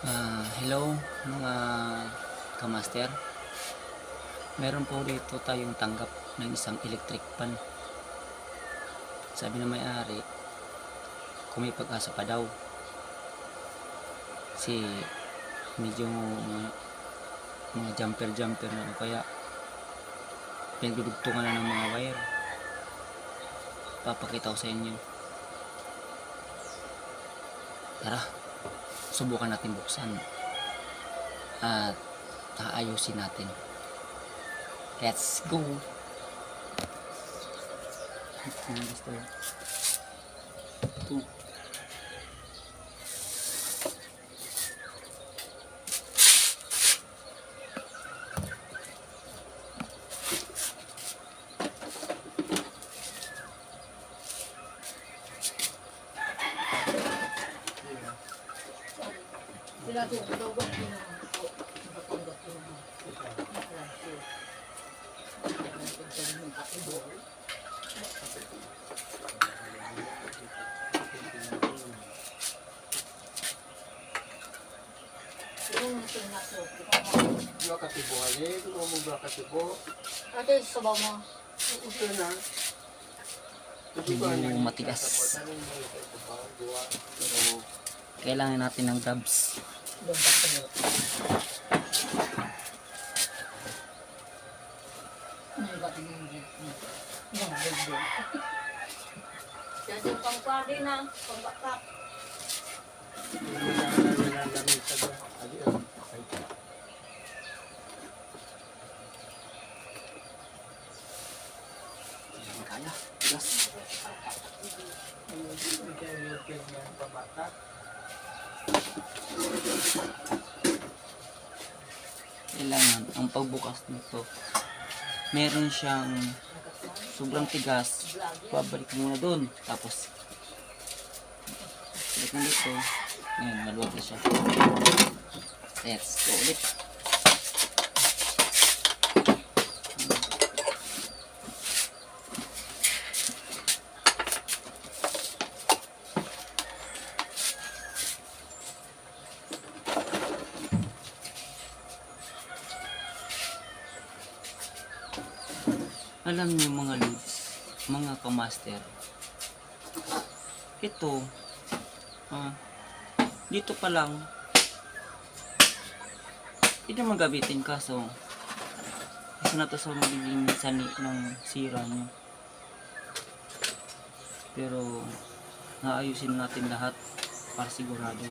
Hello mga kamaster. Meron po dito tayong tanggap ng isang electric pan. Sabi ng may-ari, kung may pag-asa pa daw. Kasi medyo mga jumper na kaya pinagdudugtungan na ng mga wire. Papakita ko sa inyo. Tara, subukan natin buksan at aayusin natin. Let's go. Sila doon, dogon Dua katibo aja itu kamu dua katibo. Ate, sabaw mo. Udah na. Medyo matigas. Pero kailangan natin ng gloves. Jadi pangkwadi na, pangbakak. Kaya, gas. Kailangan ang pagbukas nito, meron siyang sobrang tigas. Babalik muna doon, tapos balik na dito. Ngayon, maluwag na siya. Let's go ulit. Alam niyo mga lods, mga kamaster, ito, dito pa lang, ito magabitin kaso, isa na to sa magiging sani ng sira niyo. Pero, naayusin natin lahat para sigurado.